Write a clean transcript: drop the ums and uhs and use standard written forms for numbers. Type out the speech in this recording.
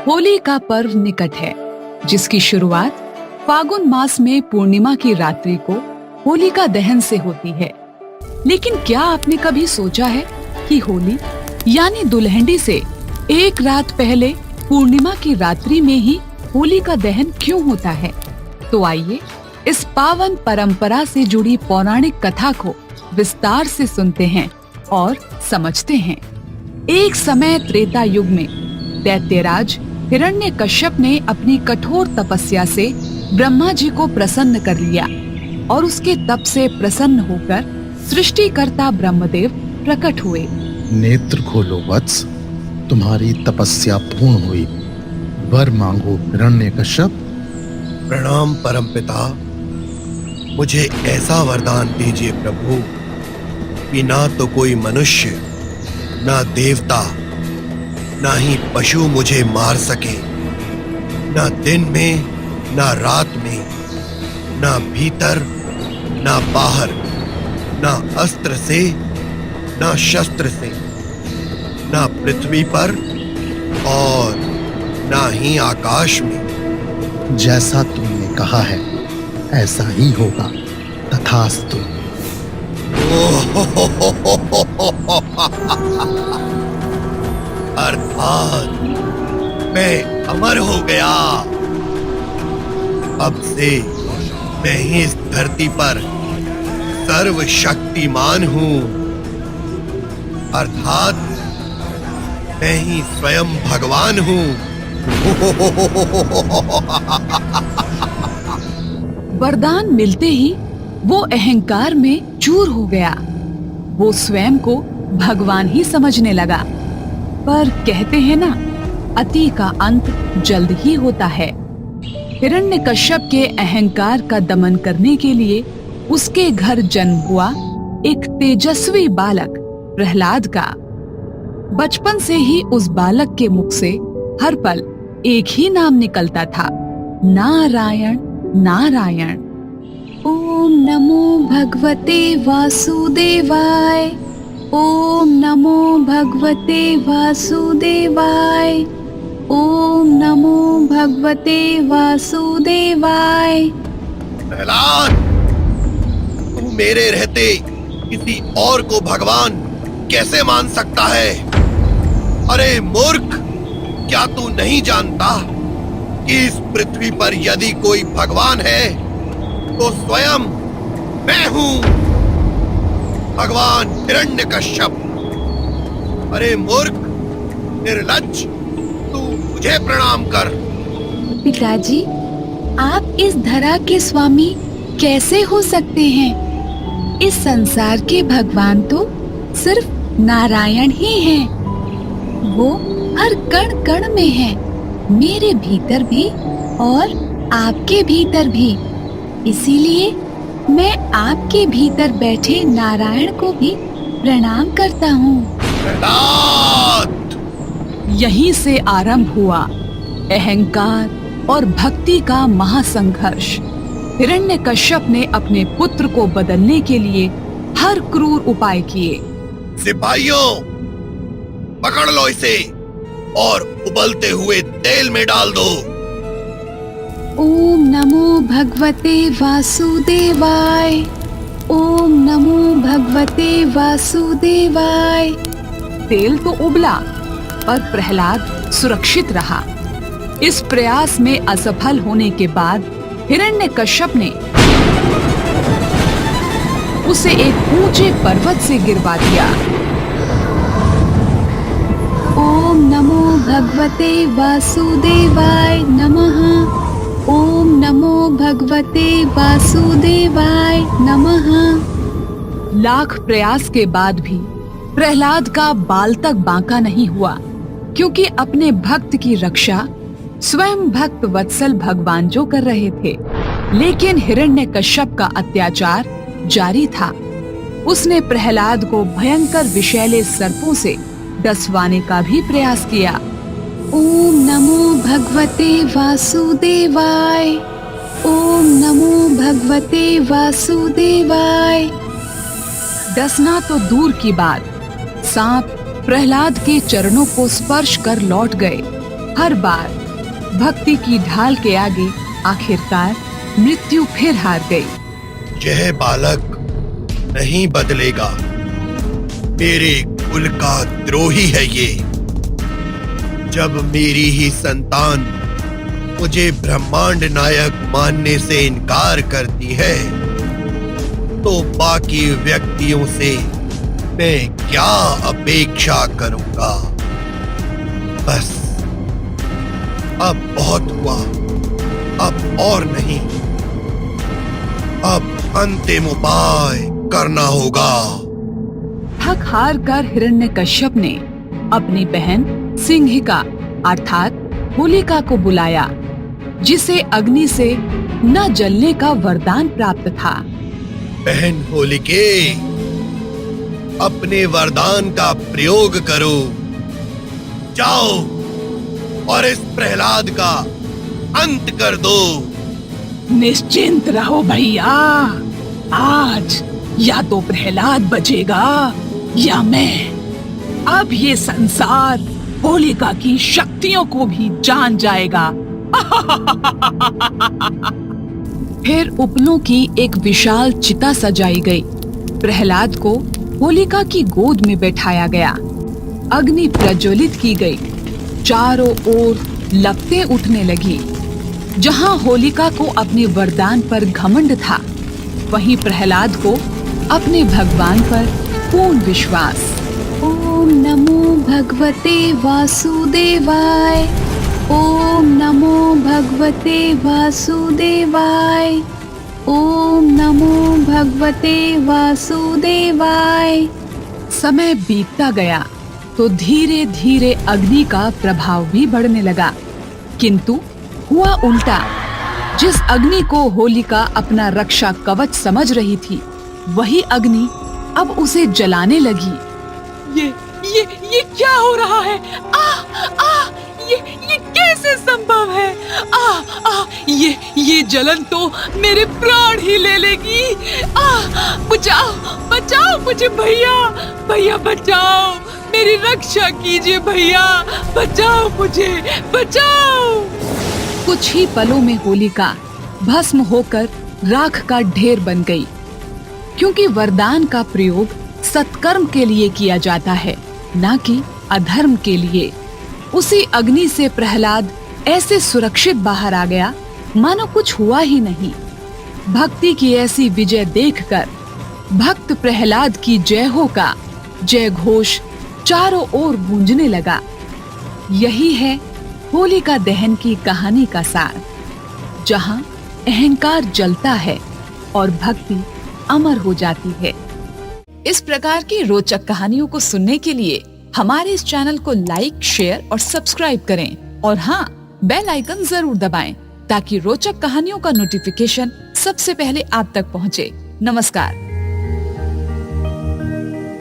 होली का पर्व निकट है, जिसकी शुरुआत फागुन मास में पूर्णिमा की रात्रि को होलिका दहन से होती है। लेकिन क्या आपने कभी सोचा है कि होली यानी दुल्हनडी से एक रात पहले पूर्णिमा की रात्रि में ही होलिका दहन क्यों होता है? तो आइए इस पावन परंपरा से जुड़ी पौराणिक कथा को विस्तार से सुनते हैं और समझते हैं। एक समय त्रेता युग में दैत्यराज हिरण्यकश्यप ने अपनी कठोर तपस्या से ब्रह्मा जी को प्रसन्न कर लिया और उसके तप से प्रसन्न होकर सृष्टिकर्ता ब्रह्मदेव प्रकट हुए। नेत्र खोलो वत्स, तुम्हारी तपस्या पूर्ण हुई। वर मांगो हिरण्यकश्यप। प्रणाम परमपिता, मुझे ऐसा वरदान दीजिए प्रभु कि ना तो कोई मनुष्य, ना देवता, ना ही पशु मुझे मार सके। ना दिन में, ना रात में, ना भीतर, ना बाहर, ना अस्त्र से, ना शस्त्र से, ना पृथ्वी पर और ना ही आकाश में। जैसा तुमने कहा है ऐसा ही होगा, तथास्तु। अर्थात मैं अमर हो गया। अब से मैं ही इस धरती पर सर्वशक्तिमान हूँ। अर्थात मैं ही स्वयं भगवान हूँ। वरदान मिलते ही वो अहंकार में चूर हो गया। वो स्वयं को भगवान ही समझने लगा। पर कहते हैं ना, अति का अंत जल्द ही होता है। हिरण्यकश्यप के अहंकार का दमन करने के लिए उसके घर जन्म हुआ एक तेजस्वी बालक प्रहलाद का। बचपन से ही उस बालक के मुख से हर पल एक ही नाम निकलता था, नारायण नारायण। ओम नमो भगवते वासुदेवाय, ओम नमो भगवते वासुदेवाय, ओम नमो भगवते वासुदेवाय। प्रहलाद, तू मेरे रहते किसी और को भगवान कैसे मान सकता है? अरे मूर्ख, क्या तू नहीं जानता कि इस पृथ्वी पर यदि कोई भगवान है तो स्वयं मैं हूँ, भगवान हिरण्यकश्यप। अरे मूर्ख, निर्लज्ज, तू मुझे प्रणाम कर। पिताजी, आप इस धरा के स्वामी कैसे हो सकते हैं? इस संसार के भगवान तो सिर्फ नारायण ही हैं। वो हर कण कण में है, मेरे भीतर भी और आपके भीतर भी। इसीलिए मैं आपके भीतर बैठे नारायण को भी प्रणाम करता हूँ। यहीं से आरंभ हुआ अहंकार और भक्ति का महासंघर्ष। हिरण्यकश्यप ने अपने पुत्र को बदलने के लिए हर क्रूर उपाय किए। सिपाहियों, पकड़ लो इसे और उबलते हुए तेल में डाल दो। ओम नमो भगवते वासुदेवाय, ओम नमो भगवते वासुदेवाय। तेल तो उबला, पर प्रहलाद सुरक्षित रहा। इस प्रयास में असफल होने के बाद हिरण्यकश्यप ने उसे एक ऊंचे पर्वत से गिरवा दिया। ओम नमो भगवते वासुदेवाय नमः, ओम नमो भगवते वासुदेवाय नमः। लाख प्रयास के बाद भी प्रहलाद का बाल तक बांका नहीं हुआ, क्योंकि अपने भक्त की रक्षा स्वयं भक्त वत्सल भगवान जो कर रहे थे। लेकिन हिरण्यकश्यप का अत्याचार जारी था। उसने प्रहलाद को भयंकर विषैले सर्पों से डसवाने का भी प्रयास किया। ओम नमो भगवते वासुदेवाय, ओम नमो भगवते वासुदेवाय। डसना तो दूर की बात, सांप प्रहलाद के चरणों को स्पर्श कर लौट गए। हर बार भक्ति की ढाल के आगे आखिरकार मृत्यु फिर हार गई। यह बालक नहीं बदलेगा, मेरे कुल का द्रोही है ये। जब मेरी ही संतान मुझे ब्रह्मांड नायक मानने से इनकार करती है, तो बाकी व्यक्तियों से मैं क्या अपेक्षा करूंगा। बस अब बहुत हुआ, अब और नहीं। अब अंतिम उपाय करना होगा। थक हार कर हिरण्यकश्यप ने अपनी बहन सिंहिका अर्थात होलिका को बुलाया, जिसे अग्नि से न जलने का वरदान प्राप्त था। बहन होलिके, अपने वरदान का प्रयोग करो। जाओ और इस प्रहलाद का अंत कर दो। निश्चिंत रहो भैया, आज या तो प्रहलाद बचेगा या मैं। अब ये संसार होलिका की शक्तियों को भी जान जाएगा। फिर उपलों की एक विशाल चिता सजाई गई। प्रहलाद को होलिका की गोद में बैठाया गया। अग्नि प्रज्वलित की गई। चारों ओर लपटें उठने लगी। जहां होलिका को अपने वरदान पर घमंड था, वहीं प्रहलाद को अपने भगवान पर पूर्ण विश्वास। ओम नमो भगवते वासुदेवाय। ओम नमो भगवते वासुदेवाय। ओम नमो भगवते वासुदेवाय। समय बीतता गया तो धीरे धीरे अग्नि का प्रभाव भी बढ़ने लगा, किंतु हुआ उल्टा। जिस अग्नि को होलिका अपना रक्षा कवच समझ रही थी, वही अग्नि अब उसे जलाने लगी। ये क्या हो रहा है? ये कैसे संभव है? ये जलन तो मेरे प्राण ही ले लेगी। बचाओ बचाओ मुझे भैया, भैया बचाओ, मेरी रक्षा कीजिए भैया, बचाओ मुझे, बचाओ। कुछ ही पलों में होलिका भस्म होकर राख का ढेर बन गई। क्योंकि वरदान का प्रयोग सत्कर्म के लिए किया जाता है, न कि अधर्म के लिए। उसी अग्नि से प्रहलाद ऐसे सुरक्षित बाहर आ गया मानो कुछ हुआ ही नहीं। भक्ति की ऐसी विजय देखकर भक्त प्रहलाद की जय हो का जय घोष चारों ओर गूंजने लगा। यही है होलिका दहन की कहानी का सार, जहां अहंकार जलता है और भक्ति अमर हो जाती है। इस प्रकार की रोचक कहानियों को सुनने के लिए हमारे इस चैनल को लाइक, शेयर और सब्सक्राइब करें। और हाँ, बेल आइकन जरूर दबाएं ताकि रोचक कहानियों का नोटिफिकेशन सबसे पहले आप तक पहुँचे। नमस्कार।